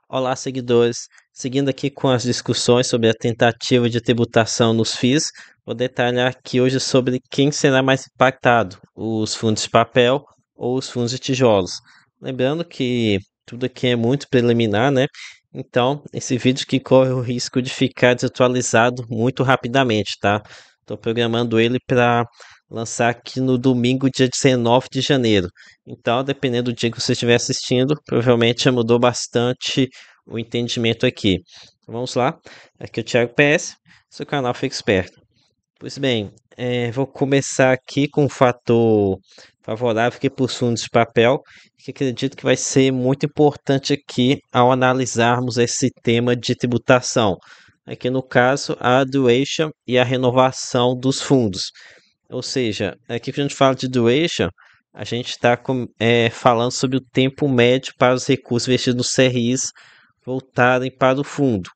Olá, seguidores. Seguindo aqui com as discussões sobre a tentativa de tributação nos FIIs, vou detalhar aqui hoje sobre quem será mais impactado, os fundos de papel ou os fundos de tijolos. Lembrando que tudo aqui é muito preliminar, né? Então, esse vídeo que corre o risco de ficar desatualizado muito rapidamente, tá? Estou programando ele para lançar aqui no domingo, dia 19 de janeiro. Então, dependendo do dia que você estiver assistindo, provavelmente já mudou bastante o entendimento aqui. Então, vamos lá. Aqui é o Thiago PS, seu canal Fica Esperto. Pois bem, vou começar aqui com um fator favorável aqui para os fundos de papel, que acredito que vai ser muito importante aqui ao analisarmos esse tema de tributação. Aqui no caso, a duration e a renovação dos fundos. Ou seja, aqui que a gente fala de duration, a gente está falando sobre o tempo médio para os recursos investidos no CRIs voltarem para o fundo.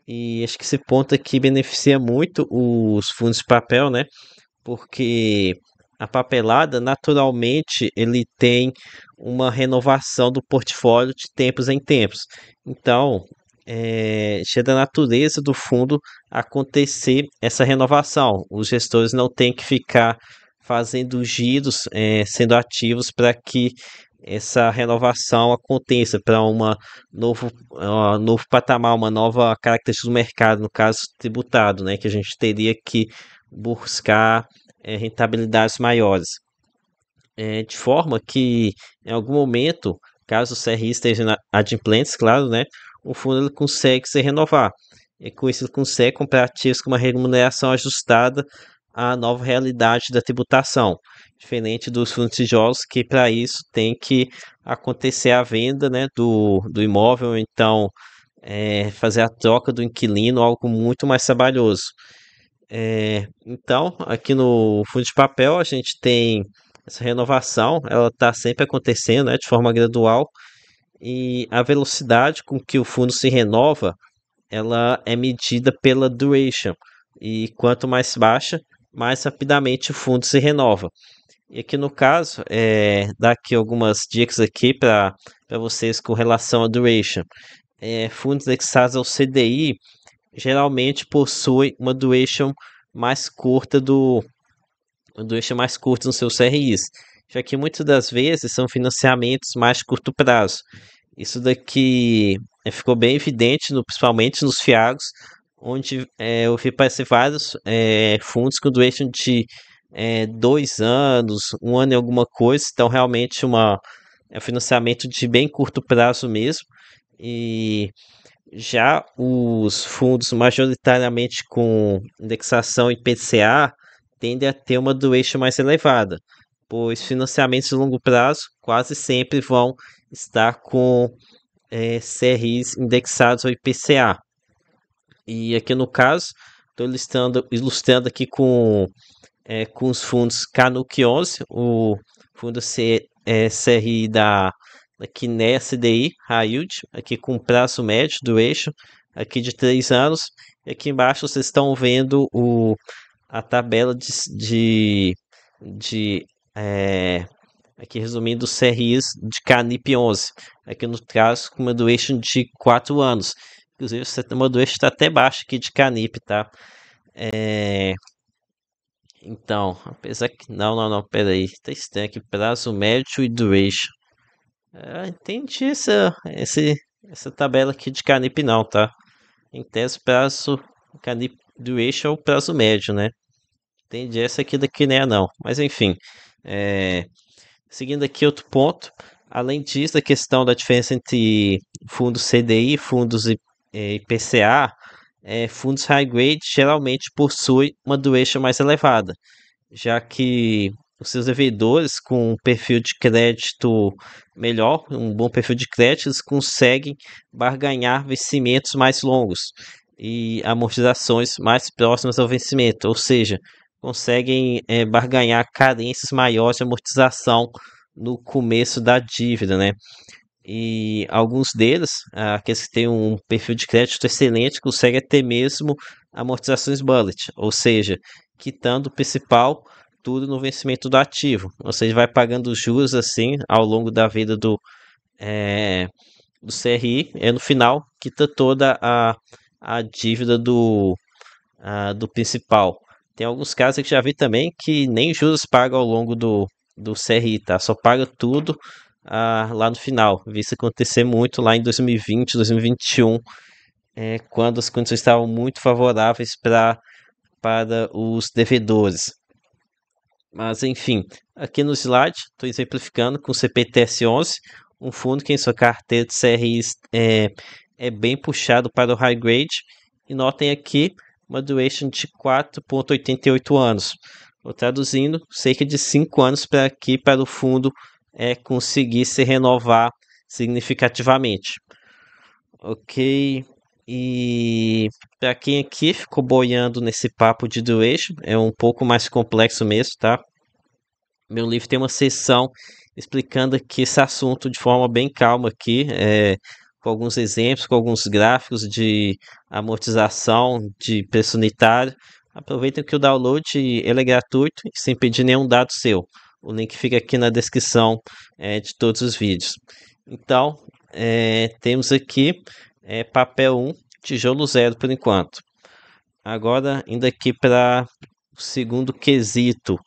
E acho que esse ponto aqui beneficia muito os fundos de papel, né? Porque a papelada, naturalmente, ele tem uma renovação do portfólio de tempos em tempos. Então, é da natureza do fundo acontecer essa renovação. Os gestores não têm que ficar fazendo giros, sendo ativos para que essa renovação aconteça para novo patamar, uma nova característica do mercado, no caso tributado, né, que a gente teria que buscar rentabilidades maiores. De forma que, em algum momento, caso o CRI esteja adimplentes, claro, né, o fundo ele consegue se renovar. E com isso ele consegue comprar ativos com uma remuneração ajustada à nova realidade da tributação. Diferente dos fundos de tijolos, que para isso tem que acontecer a venda, né, do imóvel, então fazer a troca do inquilino, algo muito mais trabalhoso. Então, aqui no fundo de papel, a gente tem essa renovação, ela está sempre acontecendo, né, de forma gradual, e a velocidade com que o fundo se renova, ela é medida pela duration, e quanto mais baixa, mais rapidamente o fundo se renova. E aqui no caso, dar aqui algumas dicas aqui para vocês com relação à duration. Fundos indexados ao CDI geralmente possuem uma duration mais curta nos seus CRIs, já que muitas das vezes são financiamentos mais de curto prazo. Isso daqui ficou bem evidente, principalmente nos FIAGos, onde eu vi aparecer vários fundos com duration de 2 anos, 1 ano e alguma coisa, então realmente é um financiamento de bem curto prazo mesmo. E já os fundos majoritariamente com indexação IPCA tendem a ter uma duration mais elevada, pois financiamentos de longo prazo quase sempre vão estar com CRIs indexados ao IPCA. E aqui no caso, estou ilustrando aqui com os fundos Canuc 11, o fundo CRI da Kinea CDI High Yield, aqui com prazo médio do eixo, aqui de 3 anos. E aqui embaixo vocês estão vendo a tabela de aqui resumindo os CRIs de Canip 11, aqui no caso com uma duration de 4 anos. Inclusive, uma duration está até baixa aqui de Canip, tá? Então, apesar que. Não, pera aí. Tá estranho aqui. Prazo médio e duration. Entendi essa tabela aqui de Canip, não, tá? Em tese, prazo Canip duration é o prazo médio, né? Entendi essa aqui daqui, né? Não. Mas enfim. É, Seguindo aqui outro ponto. Além disso, a questão da diferença entre fundos CDI e fundos IPCA, fundos high grade geralmente possuem uma duration mais elevada, já que os seus devedores com um perfil de crédito melhor, um bom perfil de crédito, eles conseguem barganhar vencimentos mais longos e amortizações mais próximas ao vencimento, ou seja, conseguem barganhar carências maiores de amortização no começo da dívida, né? E alguns deles, aqueles que têm um perfil de crédito excelente, conseguem até mesmo amortizações bullet, ou seja, quitando o principal tudo no vencimento do ativo. Ou seja, vai pagando juros assim ao longo da vida do CRI, no final, quita toda a dívida do principal. Tem alguns casos que já vi também que nem juros paga ao longo do CRI, tá? Só paga tudo lá no final. Vi isso acontecer muito lá em 2020, 2021, quando as condições estavam muito favoráveis para os devedores. Mas enfim, aqui no slide estou exemplificando com o CPTS-11, um fundo que em sua carteira de CRIs é bem puxado para o high grade. E notem aqui uma duration de 4,88 anos. Ou traduzindo, cerca de 5 anos para aqui para o fundo conseguir se renovar significativamente. Ok, e para quem aqui ficou boiando nesse papo de duration, é um pouco mais complexo mesmo, tá? Meu livro tem uma seção explicando aqui esse assunto de forma bem calma aqui, com alguns exemplos, com alguns gráficos de amortização de preço unitário. Aproveitem que o download ele é gratuito e sem pedir nenhum dado seu. O link fica aqui na descrição de todos os vídeos. Então, temos aqui papel 1, tijolo 0 por enquanto. Agora, indo aqui para o segundo quesito.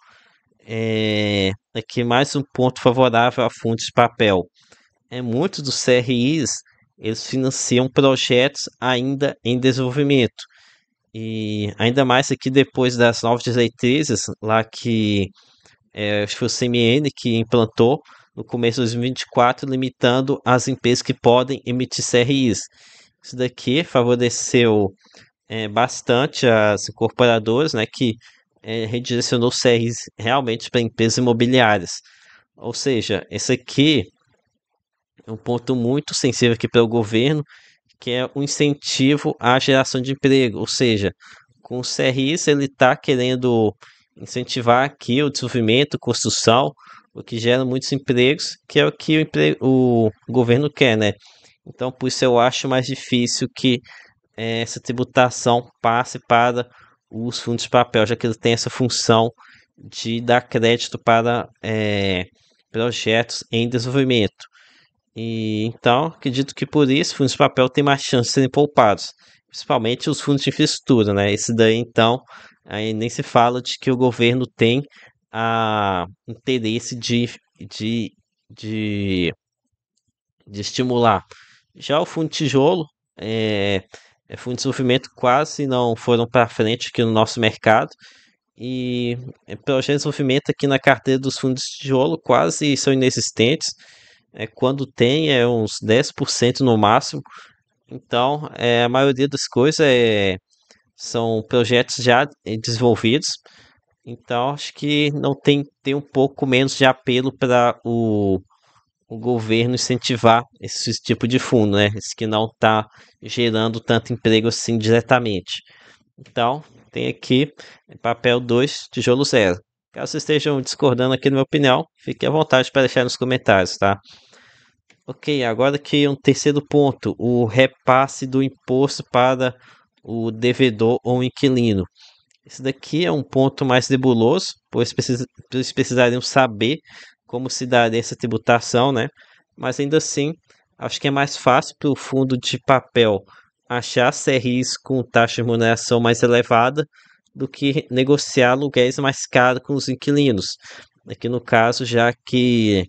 Aqui mais um ponto favorável a fundos de papel. Muitos dos CRIs eles financiam projetos ainda em desenvolvimento. E ainda mais aqui depois das novas diretrizes, lá que acho que foi o CMN que implantou no começo de 2024, limitando as empresas que podem emitir CRIs. Isso daqui favoreceu bastante as incorporadoras, né, que redirecionou CRs realmente para empresas imobiliárias. Ou seja, esse aqui é um ponto muito sensível aqui para o governo, que é o incentivo à geração de emprego. Ou seja, com o CRIs ele está querendo incentivar aqui o desenvolvimento, construção, o que gera muitos empregos, que é o que o governo quer, né? Então, por isso eu acho mais difícil que essa tributação passe para os fundos de papel, já que ele tem essa função de dar crédito para projetos em desenvolvimento. E então, acredito que por isso, fundos de papel têm mais chance de serem poupados, principalmente os fundos de infraestrutura, né? Esse daí, então, aí nem se fala de que o governo tem interesse de, de, de estimular. Já o fundo de tijolo, fundo de desenvolvimento quase não foram para frente aqui no nosso mercado. E projetos de desenvolvimento aqui na carteira dos fundos de tijolo quase são inexistentes. Quando tem, é uns 10% no máximo. Então, a maioria das coisas são projetos já desenvolvidos. Então, acho que não tem um pouco menos de apelo para o governo incentivar esse tipo de fundo, né? Esse que não está gerando tanto emprego assim diretamente. Então, tem aqui papel 2, tijolo 0. Caso vocês estejam discordando aqui da minha opinião, fique à vontade para deixar nos comentários, tá? Ok, agora que um terceiro ponto, o repasse do imposto para o devedor ou inquilino. Esse daqui é um ponto mais nebuloso, pois eles precisariam saber como se daria essa tributação, né? Mas ainda assim, acho que é mais fácil para o fundo de papel achar CRIs com taxa de remuneração mais elevada do que negociar aluguéis mais caros com os inquilinos. Aqui no caso, já que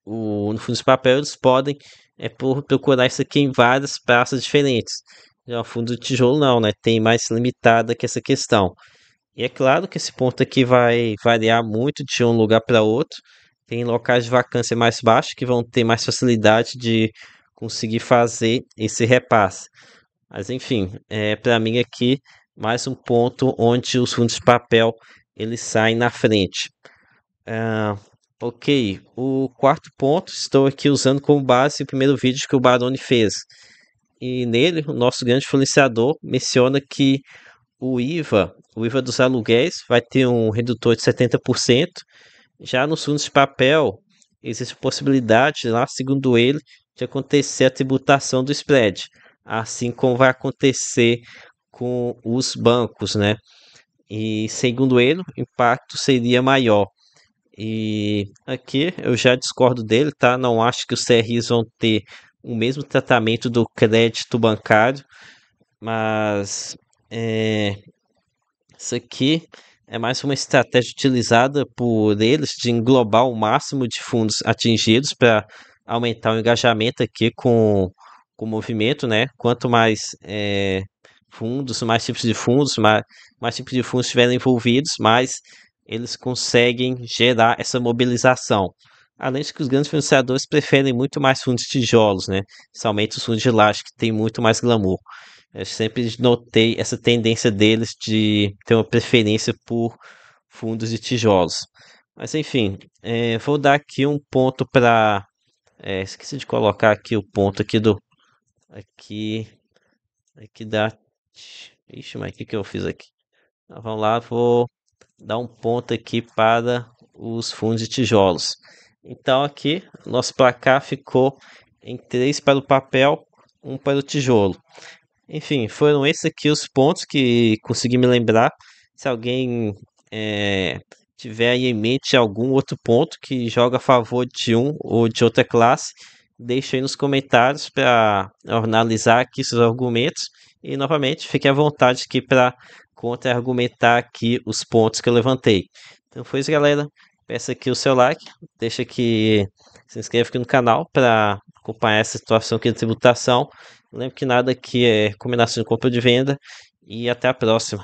no fundo de papel eles podem procurar isso aqui em várias praças diferentes. Já o fundo de tijolo não, né? Tem mais limitada que essa questão. E é claro que esse ponto aqui vai variar muito de um lugar para outro. Tem locais de vacância mais baixos que vão ter mais facilidade de conseguir fazer esse repasse. Mas enfim, para mim aqui mais um ponto onde os fundos de papel eles saem na frente. Ah, ok, o quarto ponto estou aqui usando como base o primeiro vídeo que o Baroni fez. E nele, o nosso grande influenciador menciona que o IVA dos aluguéis vai ter um redutor de 70%. Já nos fundos de papel, existe possibilidade, lá, segundo ele, de acontecer a tributação do spread, assim como vai acontecer com os bancos, né? E segundo ele, o impacto seria maior. E aqui eu já discordo dele, tá? Não acho que os CRIs vão ter o mesmo tratamento do crédito bancário, mas é, isso aqui é mais uma estratégia utilizada por eles de englobar o máximo de fundos atingidos para aumentar o engajamento aqui com o movimento, né? Quanto mais fundos, mais tipos de fundos, mais tipos de fundos estiverem envolvidos, mais eles conseguem gerar essa mobilização. Além de que os grandes financiadores preferem muito mais fundos de tijolos, né? Principalmente os fundos de laje, que tem muito mais glamour. Eu sempre notei essa tendência deles de ter uma preferência por fundos de tijolos. Mas enfim, vou dar aqui um ponto para. Esqueci de colocar aqui o ponto aqui do. Aqui. Aqui da. Ixi, mas o que, que eu fiz aqui? Vamos lá, vou dar um ponto aqui para os fundos de tijolos. Então aqui, nosso placar ficou em 3 para o papel, um para o tijolo. Enfim, foram esses aqui os pontos que consegui me lembrar. Se alguém tiver aí em mente algum outro ponto que joga a favor de um ou de outra classe, deixe aí nos comentários para analisar aqui seus argumentos. E novamente, fique à vontade aqui para contra-argumentar aqui os pontos que eu levantei. Então foi isso, galera. Peça aqui o seu like, deixa aqui, se inscreve aqui no canal para acompanhar essa situação aqui de tributação. Lembre que nada aqui é combinação de compra e de venda. E até a próxima.